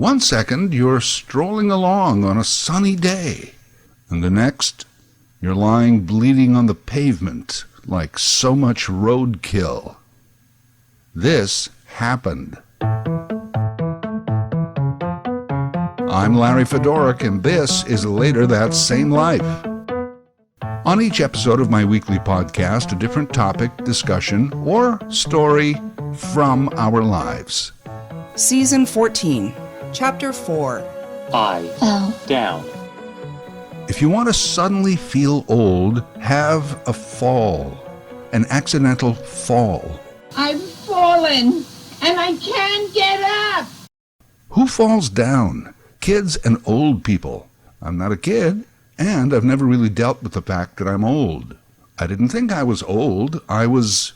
One second, you're strolling along on a sunny day, and the next, you're lying bleeding on the pavement like so much roadkill. This happened. I'm Larry Fedoruk, and this is Later That Same Life. On each episode of my weekly podcast, a different topic, discussion, or story from our lives. Season 14, Chapter 4. Down. If you want to suddenly feel old, have a fall. An accidental fall. I've fallen, and I can't get up. Who falls down? Kids and old people. I'm not a kid, and I've never really dealt with the fact that I'm old. I didn't think I was old. I was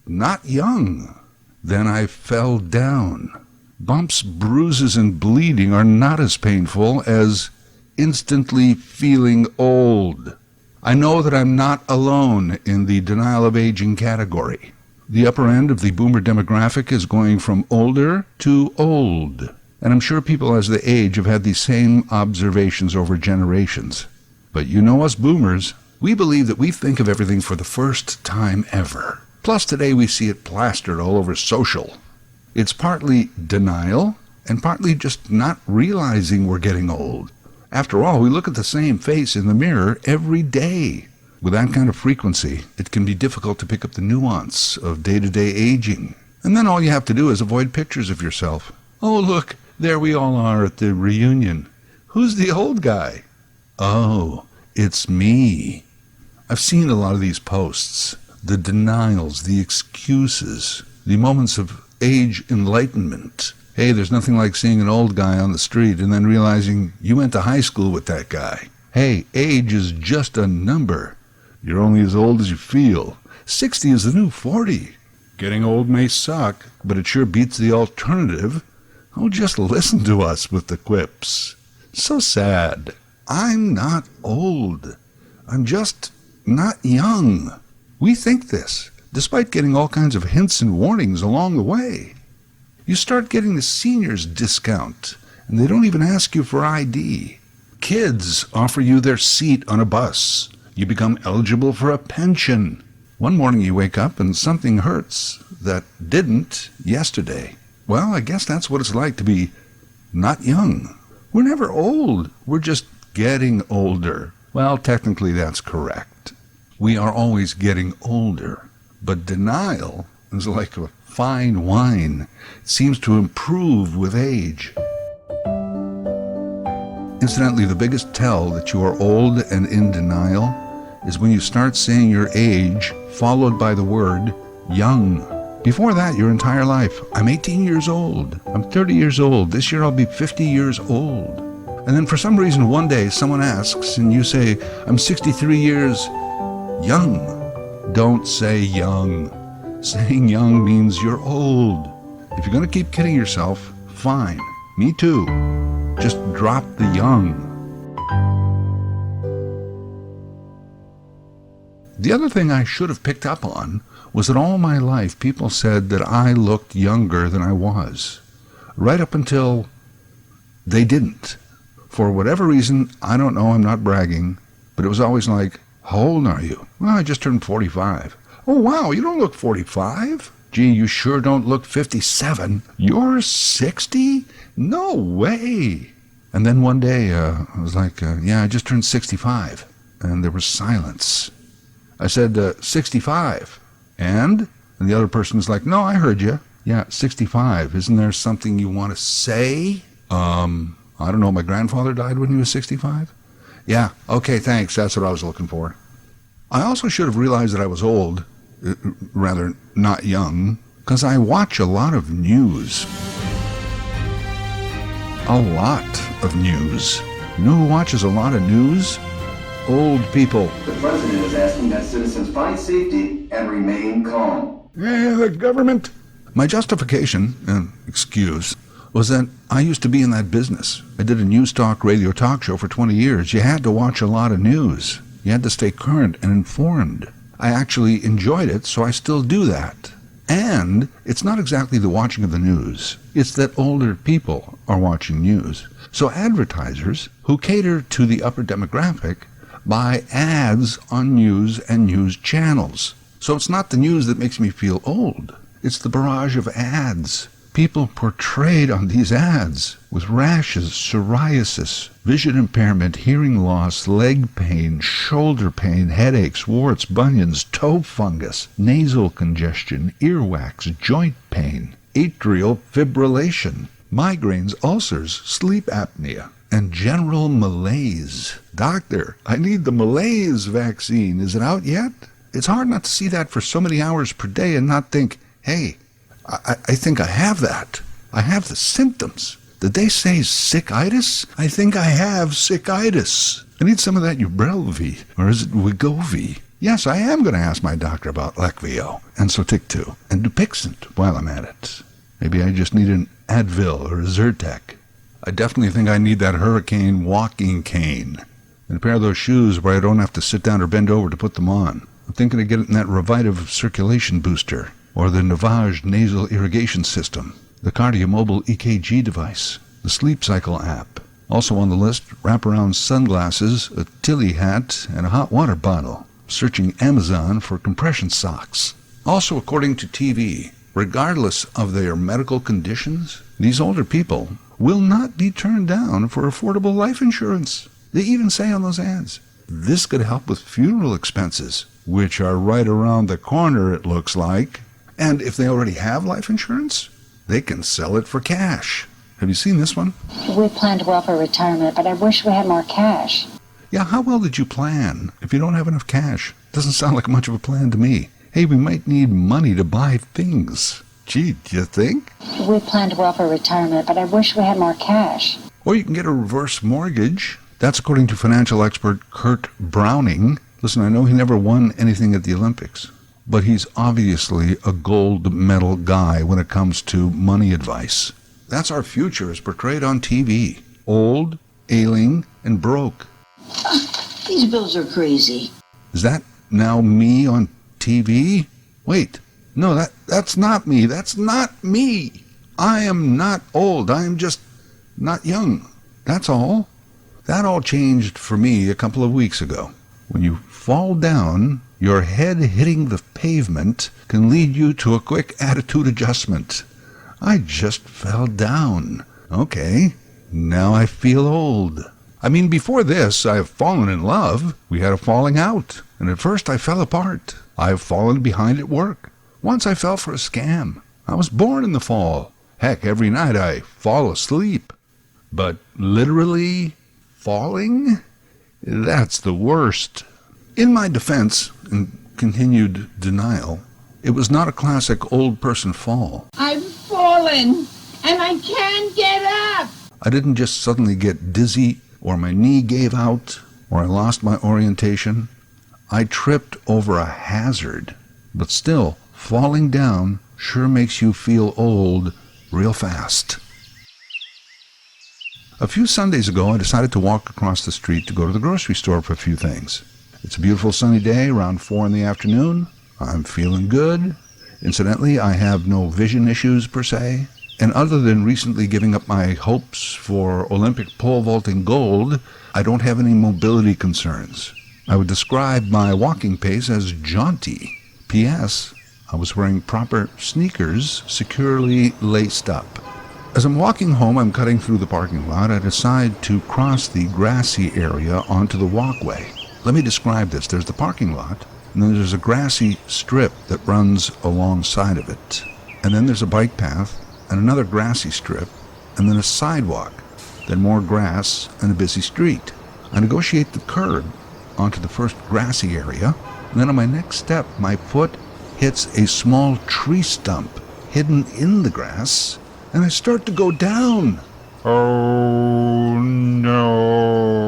not young. Then I fell down. Bumps, bruises, and bleeding are not as painful as instantly feeling old. I know that I'm not alone in the denial of aging category. The upper end of the boomer demographic is going from older to old. And I'm sure people as they age have had these same observations over generations. But you know us boomers, we believe that we think of everything for the first time ever. Plus today we see it plastered all over social. It's partly denial and partly just not realizing we're getting old. After all, we look at the same face in the mirror every day. With that kind of frequency, it can be difficult to pick up the nuance of day-to-day aging. And then all you have to do is avoid pictures of yourself. Oh, look, there we all are at the reunion. Who's the old guy? Oh, it's me. I've seen a lot of these posts. The denials, the excuses, the moments of age enlightenment. Hey, there's nothing like seeing an old guy on the street and then realizing you went to high school with that guy. Hey, age is just a number. You're only as old as you feel. 60 is the new 40. Getting old may suck, but it sure beats the alternative. Oh, just listen to us with the quips. So sad. I'm not old. I'm just not young. We think this, despite getting all kinds of hints and warnings along the way. You start getting the seniors discount, and they don't even ask you for ID. Kids offer you their seat on a bus. You become eligible for a pension. One morning you wake up and something hurts that didn't yesterday. Well, I guess that's what it's like to be not young. We're never old. We're just getting older. Well, technically that's correct. We are always getting older. But denial is like a fine wine. It seems to improve with age. Incidentally, the biggest tell that you are old and in denial is when you start saying your age followed by the word young. Before that, your entire life, I'm 18 years old, I'm 30 years old, this year I'll be 50 years old. And then for some reason one day someone asks and you say, I'm 63 years young. Don't say young. Saying young means you're old. If you're going to keep kidding yourself, fine. Me too. Just drop the young. The other thing I should have picked up on was that all my life people said that I looked younger than I was. Right up until they didn't. For whatever reason, I don't know, I'm not bragging, but it was always like, how old are you? Well, I just turned 45. Oh, wow, you don't look 45? Gee, you sure don't look 57. You're 60? No way. And then one day, I was like, yeah, I just turned 65. And there was silence. I said, 65. And the other person was like, no, I heard you. Yeah, 65. Isn't there something you want to say? I don't know, my grandfather died when he was 65? Yeah, okay, thanks, that's what I was looking for. I also should have realized that I was old, rather not young, because I watch a lot of news. A lot of news. You know who watches a lot of news? Old people. The president is asking that citizens find safety and remain calm. Yeah, the government. My justification, excuse, was that I used to be in that business. I did a news talk radio talk show for 20 years. You had to watch a lot of news. You had to stay current and informed. I actually enjoyed it, so I still do that. And it's not exactly the watching of the news. It's that older people are watching news. So advertisers who cater to the upper demographic buy ads on news and news channels. So it's not the news that makes me feel old. It's the barrage of ads. People portrayed on these ads with rashes, psoriasis, vision impairment, hearing loss, leg pain, shoulder pain, headaches, warts, bunions, toe fungus, nasal congestion, earwax, joint pain, atrial fibrillation, migraines, ulcers, sleep apnea, and general malaise. Doctor, I need the malaise vaccine. Is it out yet? It's hard not to see that for so many hours per day and not think, hey, I think I have that. I have the symptoms. Did they say sickitis? I think I have sickitis. I need some of that Ubrelvy, or is it Wegovy? Yes, I am going to ask my doctor about Leqvio, and Sotyktu, and Dupixent while I'm at it. Maybe I just need an Advil or a Zyrtec. I definitely think I need that Hurricane walking cane, and a pair of those shoes where I don't have to sit down or bend over to put them on. I'm thinking of getting that Revitive circulation booster, or the Navage nasal irrigation system, the KardioMobile EKG device, the Sleep Cycle app. Also on the list, wraparound sunglasses, a Tilly hat, and a hot water bottle. Searching Amazon for compression socks. Also, according to TV, regardless of their medical conditions, these older people will not be turned down for affordable life insurance. They even say on those ads, this could help with funeral expenses, which are right around the corner, it looks like. And if they already have life insurance, they can sell it for cash. Have you seen this one? We plan to offer retirement, but I wish we had more cash. Yeah, how well did you plan if you don't have enough cash? Doesn't sound like much of a plan to me. Hey, we might need money to buy things. Gee, do you think? We plan to offer retirement, but I wish we had more cash. Or you can get a reverse mortgage. That's according to financial expert Kurt Browning. Listen, I know he never won anything at the Olympics, but he's obviously a gold medal guy when it comes to money advice. That's our future as portrayed on TV. Old, ailing, and broke. These bills are crazy. Is that now me on TV? Wait, no, that's not me. That's not me. I am not old. I am just not young. That's all. That all changed for me a couple of weeks ago. When you fall down, your head hitting the pavement can lead you to a quick attitude adjustment. I just fell down. Okay, now I feel old. I mean, before this, I have fallen in love. We had a falling out, and at first I fell apart. I have fallen behind at work. Once I fell for a scam. I was born in the fall. Heck, every night I fall asleep. But literally falling? That's the worst. In my defense, and continued denial, it was not a classic old person fall. I've fallen, and I can't get up. I didn't just suddenly get dizzy, or my knee gave out, or I lost my orientation. I tripped over a hazard. But still, falling down sure makes you feel old real fast. A few Sundays ago, I decided to walk across the street to go to the grocery store for a few things. It's a beautiful sunny day, around 4 in the afternoon. I'm feeling good. Incidentally, I have no vision issues per se. And other than recently giving up my hopes for Olympic pole vaulting gold, I don't have any mobility concerns. I would describe my walking pace as jaunty. P.S. I was wearing proper sneakers, securely laced up. As I'm walking home, I'm cutting through the parking lot. I decide to cross the grassy area onto the walkway. Let me describe this. There's the parking lot, and then there's a grassy strip that runs alongside of it. And then there's a bike path, and another grassy strip, and then a sidewalk, then more grass and a busy street. I negotiate the curb onto the first grassy area, and then on my next step, my foot hits a small tree stump hidden in the grass, and I start to go down. Oh no.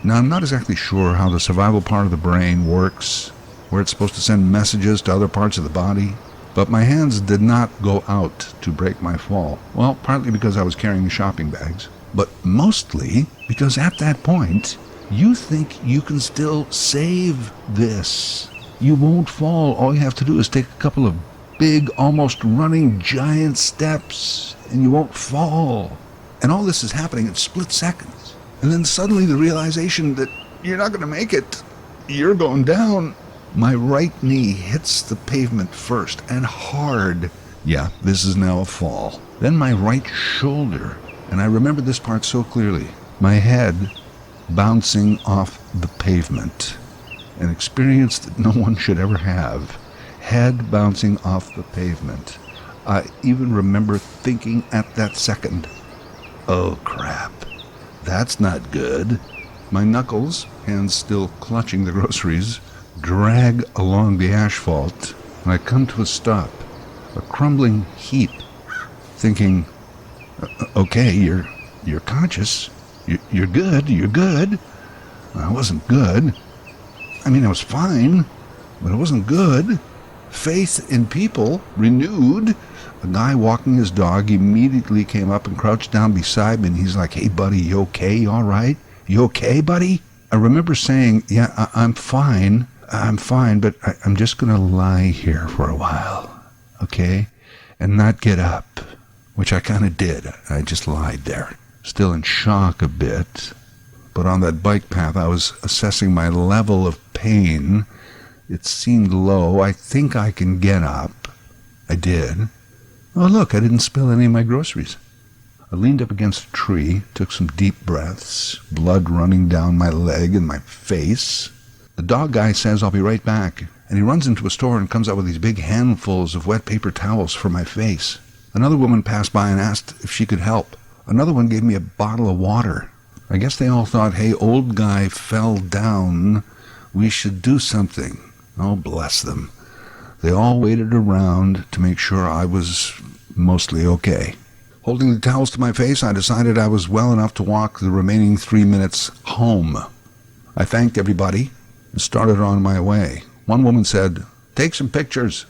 Now, I'm not exactly sure how the survival part of the brain works, where it's supposed to send messages to other parts of the body, but my hands did not go out to break my fall. Well, partly because I was carrying shopping bags, but mostly because at that point, you think you can still save this. You won't fall. All you have to do is take a couple of big, almost running giant steps, and you won't fall. And all this is happening in split seconds. And then suddenly the realization that you're not going to make it. You're going down. My right knee hits the pavement first, and hard. Yeah, this is now a fall. Then my right shoulder, and I remember this part so clearly. My head bouncing off the pavement. An experience that no one should ever have. Head bouncing off the pavement. I even remember thinking at that second, oh crap, that's not good. My knuckles, hands still clutching the groceries, drag along the asphalt, and I come to a stop, a crumbling heap, thinking, okay, you're conscious, you're good. I wasn't good. I mean, I was fine, but it wasn't good. Faith in people renewed. A guy walking his dog immediately came up and crouched down beside me, and he's like, hey, buddy, you okay? You all right? You okay, buddy? I remember saying, yeah, I'm fine, but I'm just going to lie here for a while, okay? And not get up, which I kind of did. I just lied there, still in shock a bit. But on that bike path, I was assessing my level of pain. It seemed low. I think I can get up. I did. Oh, look, I didn't spill any of my groceries. I leaned up against a tree, took some deep breaths, blood running down my leg and my face. The dog guy says, I'll be right back. And he runs into a store and comes out with these big handfuls of wet paper towels for my face. Another woman passed by and asked if she could help. Another one gave me a bottle of water. I guess they all thought, hey, old guy fell down. We should do something. Oh, bless them. They all waited around to make sure I was mostly okay. Holding the towels to my face, I decided I was well enough to walk the remaining 3 minutes home. I thanked everybody and started on my way. One woman said, take some pictures.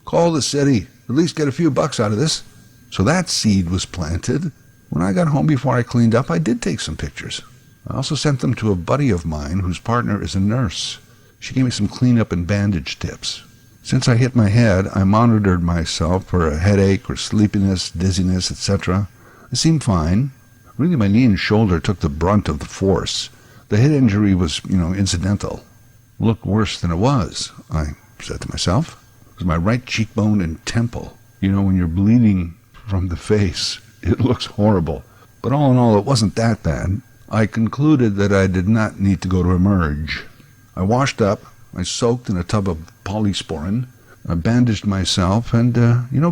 Call the city. At least get a few bucks out of this. So that seed was planted. When I got home before I cleaned up, I did take some pictures. I also sent them to a buddy of mine whose partner is a nurse. She gave me some cleanup and bandage tips. Since I hit my head, I monitored myself for a headache or sleepiness, dizziness, etc. I seemed fine. Really, my knee and shoulder took the brunt of the force. The head injury was, incidental. Looked worse than it was, I said to myself. It was my right cheekbone and temple. When you're bleeding from the face, it looks horrible. But all in all, it wasn't that bad. I concluded that I did not need to go to Emerge. I washed up. I soaked in a tub of polysporin. I bandaged myself and,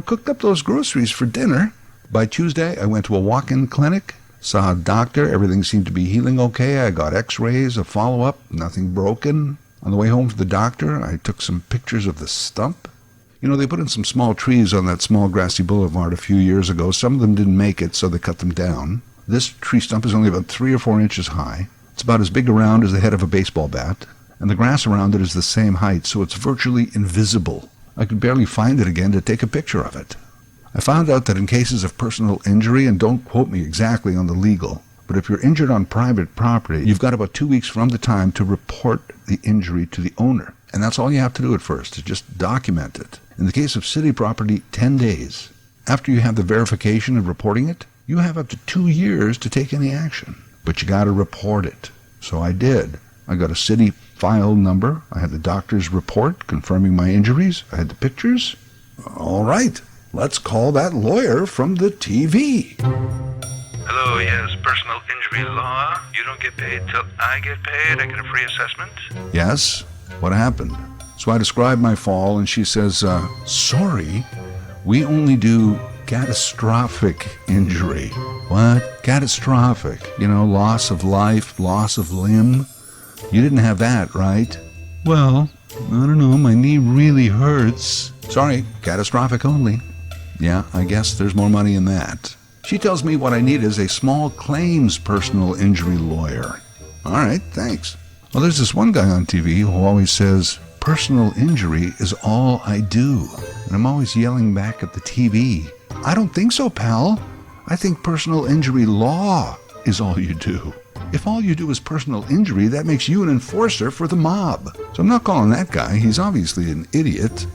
cooked up those groceries for dinner. By Tuesday, I went to a walk-in clinic, saw a doctor. Everything seemed to be healing okay. I got x-rays, a follow-up, nothing broken. On the way home from the doctor, I took some pictures of the stump. They put in some small trees on that small grassy boulevard a few years ago. Some of them didn't make it, so they cut them down. This tree stump is only about 3 or 4 inches high. It's about as big around as the head of a baseball bat. And the grass around it is the same height, so it's virtually invisible. I could barely find it again to take a picture of it. I found out that in cases of personal injury, and don't quote me exactly on the legal, but if you're injured on private property, you've got about 2 weeks from the time to report the injury to the owner. And that's all you have to do at first, to just document it. In the case of city property, 10 days. After you have the verification of reporting it, you have up to 2 years to take any action. But you got to report it. So I did. I got a city file number. I had the doctor's report confirming my injuries. I had the pictures. All right, let's call that lawyer from the TV. Hello, yes, personal injury law. You don't get paid till I get paid. I get a free assessment. Yes, what happened? So I described my fall, and she says, sorry, we only do catastrophic injury. What? Catastrophic. Loss of life, loss of limb. You didn't have that, right? Well, I don't know, my knee really hurts. Sorry, catastrophic only. Yeah, I guess there's more money in that. She tells me what I need is a small claims personal injury lawyer. All right, thanks. Well, there's this one guy on TV who always says, personal injury is all I do. And I'm always yelling back at the TV. I don't think so, pal. I think personal injury law is all you do. If all you do is personal injury, that makes you an enforcer for the mob. So I'm not calling that guy. He's obviously an idiot.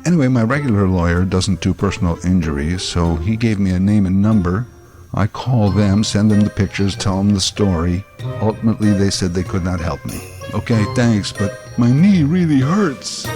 Anyway, my regular lawyer doesn't do personal injury, so he gave me a name and number. I call them, send them the pictures, tell them the story. Ultimately, they said they could not help me. Okay, thanks, but my knee really hurts.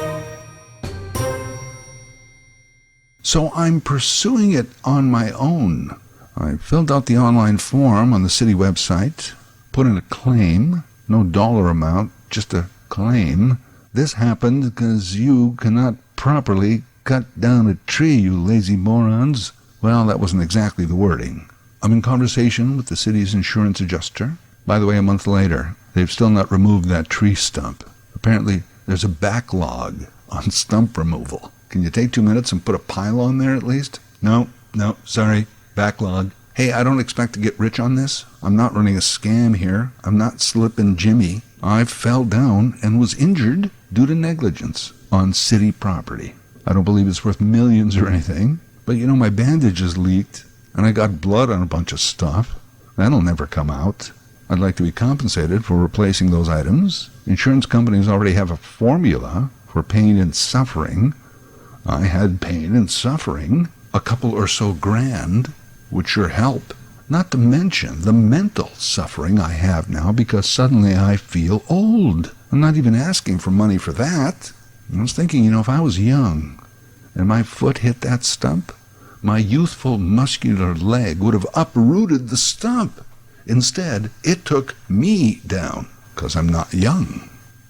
So I'm pursuing it on my own. I filled out the online form on the city website, put in a claim, no dollar amount, just a claim. This happened because you cannot properly cut down a tree, you lazy morons. Well, that wasn't exactly the wording. I'm in conversation with the city's insurance adjuster. By the way, a month later, they've still not removed that tree stump. Apparently, there's a backlog on stump removal. Can you take 2 minutes and put a pylon there at least? No, sorry, backlog. Hey, I don't expect to get rich on this. I'm not running a scam here. I'm not slipping Jimmy. I fell down and was injured due to negligence on city property. I don't believe it's worth millions or anything, but my bandages leaked and I got blood on a bunch of stuff. That'll never come out. I'd like to be compensated for replacing those items. Insurance companies already have a formula for pain and suffering. I had pain and suffering. A couple or so grand would sure help. Not to mention the mental suffering I have now because suddenly I feel old. I'm not even asking for money for that. I was thinking, if I was young and my foot hit that stump, my youthful muscular leg would have uprooted the stump. Instead, it took me down because I'm not young.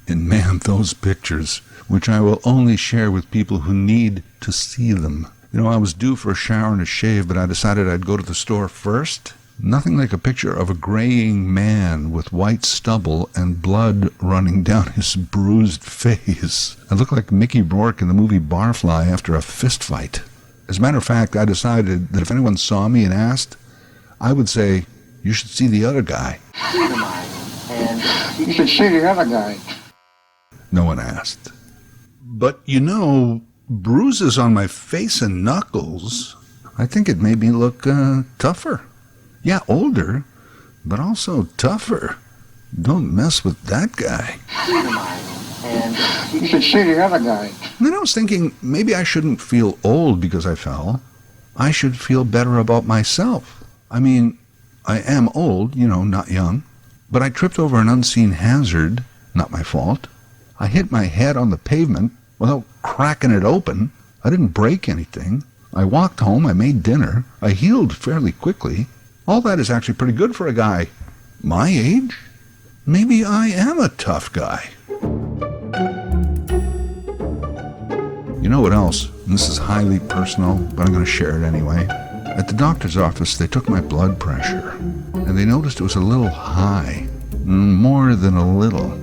And man, those pictures, which I will only share with people who need to see them. I was due for a shower and a shave, but I decided I'd go to the store first. Nothing like a picture of a graying man with white stubble and blood running down his bruised face. I look like Mickey Rourke in the movie Barfly after a fist fight. As a matter of fact, I decided that if anyone saw me and asked, I would say, "You should see the other guy." You should see the other guy. No one asked. But bruises on my face and knuckles, I think it made me look tougher. Yeah, older, but also tougher. Don't mess with that guy. You should see the other guy. And then I was thinking, maybe I shouldn't feel old because I fell. I should feel better about myself. I mean, I am old, not young. But I tripped over an unseen hazard, not my fault. I hit my head on the pavement without cracking it open. I didn't break anything. I walked home, I made dinner. I healed fairly quickly. All that is actually pretty good for a guy my age. Maybe I am a tough guy. You know what else? And this is highly personal, but I'm going to share it anyway. At the doctor's office, they took my blood pressure, and they noticed it was a little high. More than a little.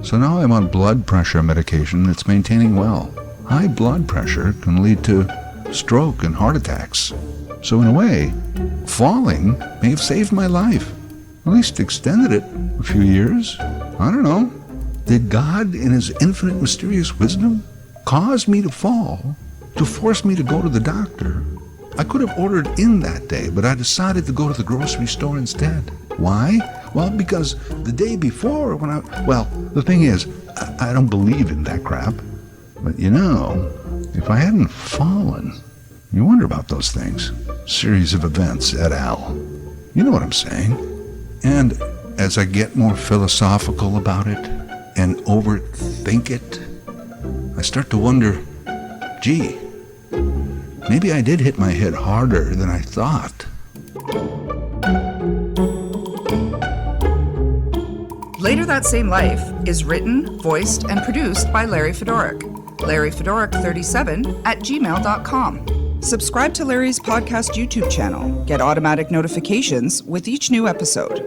So now I'm on blood pressure medication that's maintaining well. High blood pressure can lead to stroke and heart attacks. So in a way, falling may have saved my life. At least extended it a few years. I don't know. Did God, in his infinite mysterious wisdom, cause me to fall to force me to go to the doctor? I could have ordered in that day, but I decided to go to the grocery store instead. Why? Well, because the day before the thing is, I don't believe in that crap. But if I hadn't fallen, you wonder about those things. Series of events et al. You know what I'm saying. And as I get more philosophical about it and overthink it, I start to wonder, gee, maybe I did hit my head harder than I thought. Later That Same Life is written, voiced, and produced by Larry Fedoruk. LarryFedoruk37@gmail.com. Subscribe to Larry's podcast YouTube channel. Get automatic notifications with each new episode.